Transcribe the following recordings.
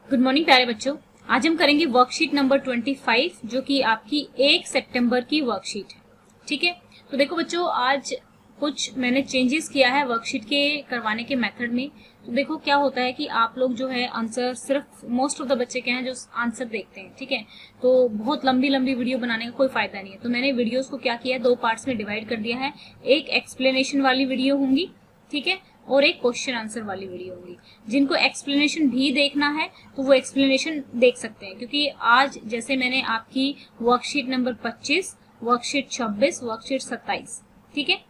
Good morning प्यारे बच्चों। आज हम करेंगे वर्कशीट नंबर 25 जो कि आपकी 1 सितंबर की वर्कशीट है। ठीक है, तो देखो बच्चों, आज कुछ मैंने चेंजेस किया है वर्कशीट के करवाने के मेथड में। तो देखो क्या होता है कि आप लोग जो है आंसर सिर्फ मोस्ट ऑफ द बच्चे के हैं जो आंसर देखते हैं। ठीक है, तो बहुत लंबी लंबी वीडियो बनाने का कोई फायदा नहीं है। तो मैंने वीडियोस को क्या किया है, 2 पार्ट्स में डिवाइड कर दिया है। एक एक्सप्लेनेशन वाली वीडियो होंगी, ठीक है, और एक क्वेश्चन आंसर वाली वीडियो होगी। जिनको एक्सप्लेनेशन भी देखना है तो वो एक्सप्लेनेशन देख सकते हैं, क्योंकि आज जैसे मैंने आपकी वर्कशीट नंबर 25, वर्कशीट 26, वर्कशीट 27, ठीक है,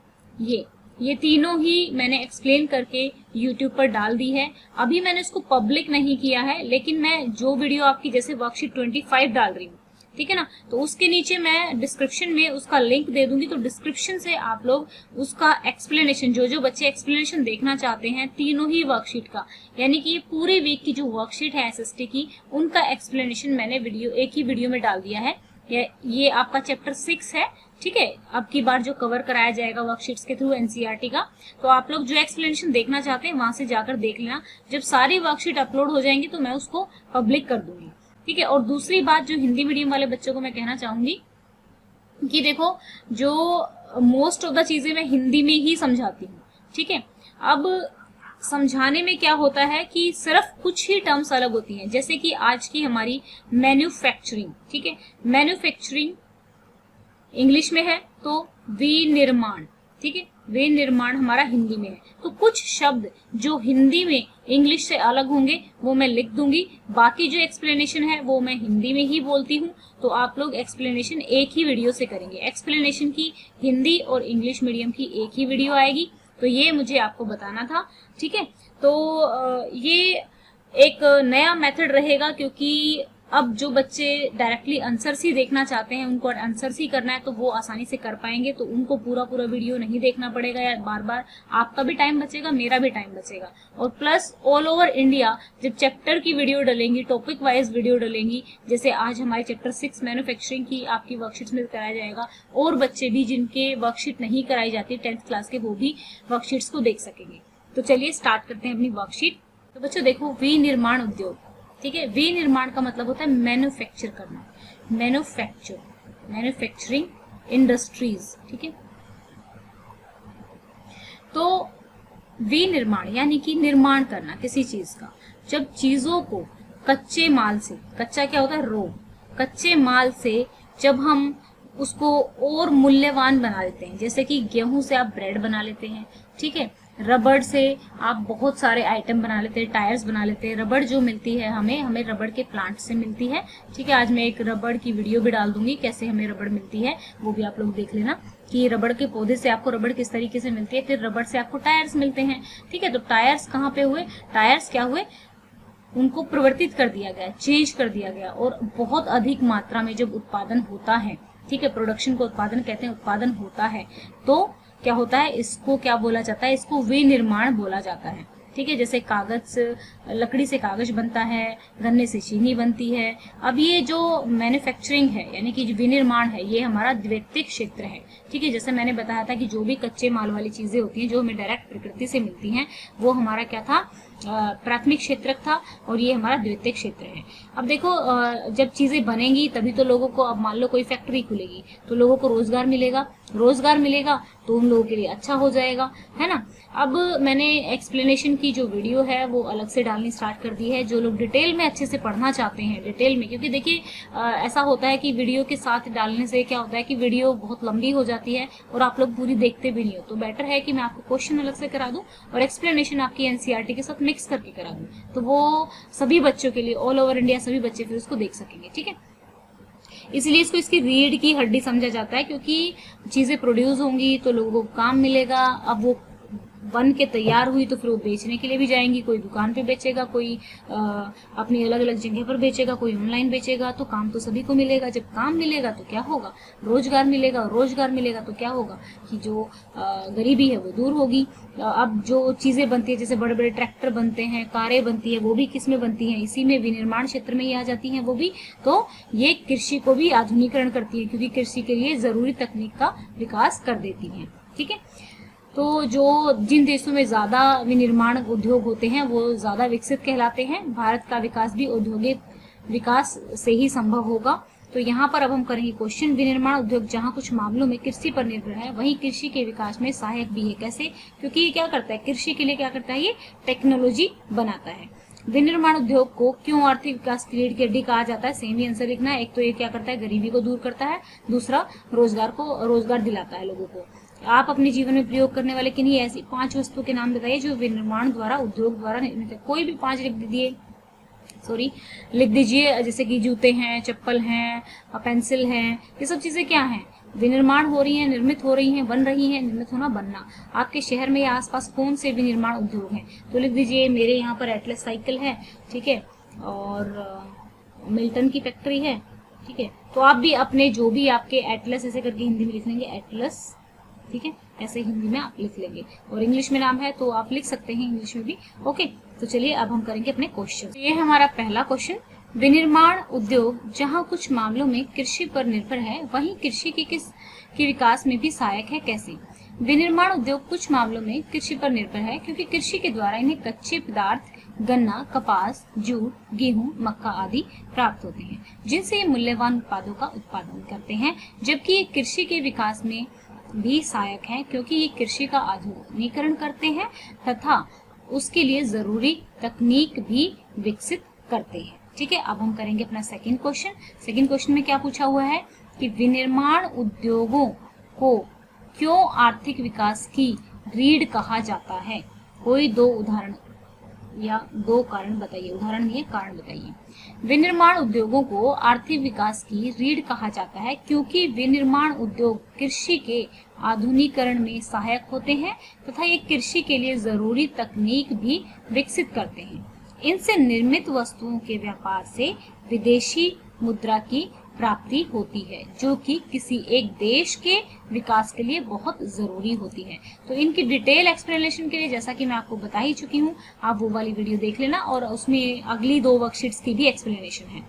ये तीनों ही मैंने एक्सप्लेन करके यूट्यूब पर डाल दी है। अभी मैंने इसको पब्लिक नहीं किया है, लेकिन मैं जो वीडियो आपकी जैसे वर्कशीट 25 डाल रही हूँ, ठीक है ना, तो उसके नीचे मैं डिस्क्रिप्शन में उसका लिंक दे दूंगी। तो डिस्क्रिप्शन से आप लोग उसका एक्सप्लेनेशन, जो बच्चे एक्सप्लेनेशन देखना चाहते हैं तीनों ही वर्कशीट का, यानी कि ये पूरे वीक की जो वर्कशीट है एसएसटी की, उनका एक्सप्लेनेशन मैंने एक ही वीडियो में डाल दिया है। ये आपका चैप्टर 6 है, ठीक है, अब की बार जो कवर कराया जाएगा वर्कशीट्स के थ्रू एनसीईआरटी का। तो आप लोग जो एक्सप्लेनेशन देखना चाहते हैं वहां से जाकर देख लेना। जब सारी वर्कशीट अपलोड हो जाएंगी तो मैं उसको पब्लिक कर दूंगी, ठीक है। और दूसरी बात जो हिंदी मीडियम वाले बच्चों को मैं कहना चाहूंगी कि देखो, जो मोस्ट ऑफ द चीजें मैं हिंदी में ही समझाती हूँ, ठीक है। अब समझाने में क्या होता है कि सिर्फ कुछ ही टर्म्स अलग होती हैं, जैसे कि आज की हमारी मैन्युफैक्चरिंग, ठीक है, मैन्युफैक्चरिंग इंग्लिश में है तो विनिर्माण, ठीक है, विनिर्माण हमारा हिंदी में है। तो कुछ शब्द जो हिंदी में इंग्लिश से अलग होंगे वो मैं लिख दूंगी, बाकी जो एक्सप्लेनेशन है वो मैं हिंदी में ही बोलती हूँ। तो आप लोग एक्सप्लेनेशन एक ही वीडियो से करेंगे। एक्सप्लेनेशन की हिंदी और इंग्लिश मीडियम की एक ही वीडियो आएगी। तो ये मुझे आपको बताना था, ठीक है। तो ये एक नया मेथड रहेगा, क्योंकि अब जो बच्चे डायरेक्टली आंसर्स ही देखना चाहते हैं, उनको आंसर्स ही करना है, तो वो आसानी से कर पाएंगे। तो उनको पूरा वीडियो नहीं देखना पड़ेगा, या बार बार आपका भी टाइम बचेगा, मेरा भी टाइम बचेगा। और प्लस ऑल ओवर इंडिया जब चैप्टर की वीडियो डलेंगी, टॉपिक वाइज वीडियो डलेंगी, जैसे आज हमारे चैप्टर 6 मैन्युफैक्चरिंग की आपकी वर्कशीट में कराया जाएगा, और बच्चे भी जिनके वर्कशीट नहीं कराई जाती 10th क्लास के, वो भी वर्कशीट्स को देख सकेंगे। तो चलिए स्टार्ट करते हैं अपनी वर्कशीट। तो बच्चों देखो, विनिर्माण उद्योग, ठीक है, विनिर्माण का मतलब होता है मैन्युफैक्चर करना, मैन्युफैक्चरिंग इंडस्ट्रीज, ठीक है। तो विनिर्माण यानी कि निर्माण करना किसी चीज का। जब चीजों को कच्चे माल से, कच्चा क्या होता है, रॉ, कच्चे माल से जब हम उसको और मूल्यवान बना लेते हैं, जैसे कि गेहूं से आप ब्रेड बना लेते हैं, ठीक है, रबड़ से आप बहुत सारे आइटम बना लेते हैं, टायर्स बना लेते हैं। रबड़ जो मिलती है हमें रबड़ के प्लांट से मिलती है, ठीक है। आज मैं एक रबड़ की वीडियो भी डाल दूंगी, कैसे हमें रबड़ मिलती है, वो भी आप लोग देख लेना कि रबड़ के पौधे से आपको रबड़ किस तरीके से मिलती है। फिर रबड़ से आपको टायर्स मिलते हैं, ठीक है। तो टायर्स कहाँ पे हुए, टायर्स क्या हुए, उनको परिवर्तित कर दिया गया, चेंज कर दिया गया, और बहुत अधिक मात्रा में जब उत्पादन होता है, ठीक है, प्रोडक्शन को उत्पादन कहते हैं, उत्पादन होता है तो क्या होता है, इसको क्या बोला जाता है, इसको विनिर्माण बोला जाता है, ठीक है। जैसे कागज, लकड़ी से कागज बनता है, गन्ने से चीनी बनती है। अब ये जो मैन्युफैक्चरिंग है यानी कि विनिर्माण है, ये हमारा द्वितीयक क्षेत्र है, ठीक है। जैसे मैंने बताया था कि जो भी कच्चे माल वाली चीजें होती हैं जो हमें डायरेक्ट प्रकृति से मिलती हैं, वो हमारा क्या था, प्राथमिक क्षेत्र था, और ये हमारा द्वितीयक क्षेत्र है। अब देखो, जब चीजें बनेंगी तभी तो लोगों को, अब मान लो कोई फैक्ट्री खुलेगी तो लोगों को रोजगार मिलेगा, रोजगार मिलेगा तो उन लोगों के लिए अच्छा हो जाएगा, है ना। अब मैंने एक्सप्लेनेशन की जो वीडियो है वो अलग से डालनी स्टार्ट कर दी है। जो लोग डिटेल में अच्छे से पढ़ना चाहते हैं, डिटेल में, क्योंकि देखिए ऐसा होता है कि वीडियो के साथ डालने से क्या होता है कि वीडियो बहुत लंबी हो जाती है और आप लोग पूरी देखते भी नहीं हो। तो बेटर है कि मैं आपको क्वेश्चन अलग से करा दूं और एक्सप्लेनेशन आपकी एनसीईआरटी के साथ मिक्स करके करा दूं, तो वो सभी बच्चों के लिए, ऑल ओवर इंडिया सभी बच्चे फिर उसको देख सकेंगे, ठीक है। इसलिए इसको इसकी रीढ़ की हड्डी समझा जाता है, क्योंकि चीजें प्रोड्यूस होंगी तो लोगों को काम मिलेगा। अब वो बन के तैयार हुई तो फिर वो बेचने के लिए भी जाएंगी, कोई दुकान पे बेचेगा, कोई अपनी अलग अलग जगह पर बेचेगा, कोई ऑनलाइन बेचेगा, तो काम तो सभी को मिलेगा। जब काम मिलेगा तो क्या होगा, रोजगार मिलेगा, और रोजगार मिलेगा तो क्या होगा कि जो गरीबी है वो दूर होगी। अब जो चीजें बनती है, जैसे बड़े बड़े ट्रैक्टर बनते हैं, कारें बनती है, वो भी किस में बनती हैं, इसी में विनिर्माण क्षेत्र में ही आ जाती हैं वो भी। तो ये कृषि को भी आधुनिकीकरण करती है, क्योंकि कृषि के लिए जरूरी तकनीक का विकास कर देती है, ठीक है। तो जो जिन देशों में ज्यादा विनिर्माण उद्योग होते हैं वो ज्यादा विकसित कहलाते हैं। भारत का विकास भी औद्योगिक विकास से ही संभव होगा। तो यहाँ पर अब हम करेंगे क्वेश्चन, विनिर्माण उद्योग जहाँ कुछ मामलों में कृषि पर निर्भर है वहीं कृषि के विकास में सहायक भी है। कैसे? क्योंकि ये क्या करता है, कृषि के लिए क्या करता है, ये टेक्नोलॉजी बनाता है। विनिर्माण उद्योग को क्यों आर्थिक विकास की रीढ़ की हड्डी कहा जाता है? सेम ही आंसर लिखना है। एक तो ये क्या करता है, गरीबी को दूर करता है, दूसरा रोजगार दिलाता है लोगों को। आप अपने जीवन में प्रयोग करने वाले किन्हीं ऐसी 5 वस्तुओं के नाम बताइए जो विनिर्माण द्वारा, उद्योग द्वारा निर्मित है। कोई भी 5 लिख दीजिए, जैसे कि जूते हैं, चप्पल हैं, पेंसिल हैं, ये सब चीजें क्या हैं, विनिर्माण हो रही हैं, निर्मित हो रही हैं, बन रही हैं। निर्मित होना, बनना। आपके शहर में या आसपास कौन से विनिर्माण उद्योग हैं? तो लिख दीजिए, मेरे यहाँ पर एटलस साइकिल है, ठीक है, और मिल्टन की फैक्ट्री है, ठीक है। तो आप भी अपने जो भी आपके एटलस ऐसे करके हिंदी में लिख लेंगे, एटलस, ठीक है, ऐसे हिंदी में आप लिख लेंगे। और इंग्लिश में नाम है तो आप लिख सकते हैं इंग्लिश में भी। ओके, तो चलिए अब हम करेंगे अपने क्वेश्चन। ये हमारा पहला क्वेश्चन, विनिर्माण उद्योग जहां कुछ मामलों में कृषि पर निर्भर है वहीं कृषि के विकास में भी सहायक है। कैसे? विनिर्माण उद्योग कुछ मामलों में कृषि पर निर्भर है क्योंकि कृषि के द्वारा इन्हें कच्चे पदार्थ गन्ना, कपास, जूट, गेहूं, मक्का आदि प्राप्त होते हैं जिनसे ये मूल्यवान उत्पादों का उत्पादन करते हैं। जबकि ये कृषि के विकास में भी सहायक है क्योंकि ये कृषि का आधुनिकीकरण करते हैं तथा उसके लिए जरूरी तकनीक भी विकसित करते हैं। ठीक है, अब हम करेंगे अपना सेकंड क्वेश्चन। सेकंड क्वेश्चन में क्या पूछा हुआ है कि विनिर्माण उद्योगों को क्यों आर्थिक विकास की रीढ़ कहा जाता है? कोई 2 उदाहरण या 2 कारण बताइए। उदाहरण नहीं है, कारण बताइए। विनिर्माण उद्योगों को आर्थिक विकास की रीढ़ कहा जाता है क्योंकि विनिर्माण उद्योग कृषि के आधुनिकीकरण में सहायक होते हैं तथा ये कृषि के लिए जरूरी तकनीक भी विकसित करते हैं। इनसे निर्मित वस्तुओं के व्यापार से विदेशी मुद्रा की प्राप्ति होती है जो कि किसी एक देश के विकास के लिए बहुत जरूरी होती है। तो इनकी डिटेल एक्सप्लेनेशन के लिए, जैसा कि मैं आपको बता ही चुकी हूँ, आप वो वाली वीडियो देख लेना और उसमें अगली 2 वर्कशीट्स की भी एक्सप्लेनेशन है।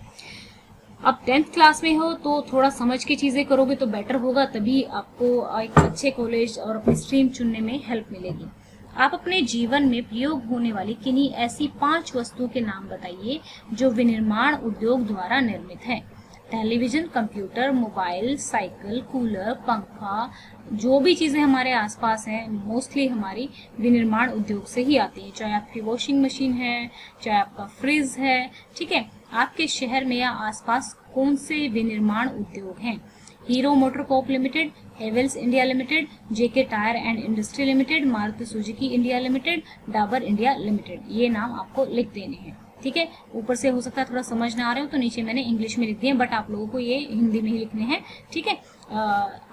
अब 10th क्लास में हो तो थोड़ा समझ के चीजें करोगे तो बेटर होगा, तभी आपको एक अच्छे कॉलेज और अपनी स्ट्रीम चुनने में हेल्प मिलेगी। आप अपने जीवन में प्रयोग होने वाली किन्हीं ऐसी 5 वस्तुओं के नाम बताइए जो विनिर्माण उद्योग द्वारा निर्मित है। Television, computer, mobile, cycle, cooler, पंखा, जो भी चीजें हमारे आसपास हैं मोस्टली हमारी विनिर्माण उद्योग से ही आती है। चाहे आपकी वॉशिंग मशीन है, चाहे आपका फ्रिज है, ठीक है। आपके शहर में या आसपास कौन से विनिर्माण उद्योग हैं? Hero MotoCorp limited, Havells India limited, JK tyre and industry limited, Maruti Suzuki India limited, Dabur India limited. ये नाम आपको लिख देने हैं, ठीक है। ऊपर से हो सकता है थोड़ा समझ ना आ रहे हो तो नीचे मैंने इंग्लिश में लिख दिए, बट आप लोगों को ये हिंदी में ही लिखने हैं, ठीक है।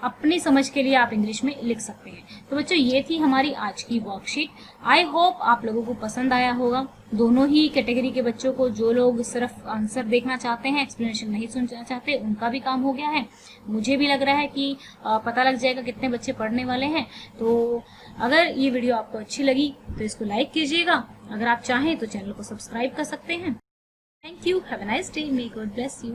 अपनी समझ के लिए आप इंग्लिश में लिख सकते हैं। तो बच्चों, ये थी हमारी आज की वर्कशीट। आई होप आप लोगों को पसंद आया होगा। दोनों ही कैटेगरी के बच्चों को, जो लोग सिर्फ आंसर देखना चाहते हैं, एक्सप्लेनेशन नहीं सुनना चाहते, उनका भी काम हो गया है। मुझे भी लग रहा है कि पता लग जाएगा कितने बच्चे पढ़ने वाले हैं। तो अगर ये वीडियो आपको अच्छी लगी तो इसको लाइक कीजिएगा। अगर आप चाहें तो चैनल को सब्सक्राइब कर सकते हैं। Thank you, have a nice day, may God bless you.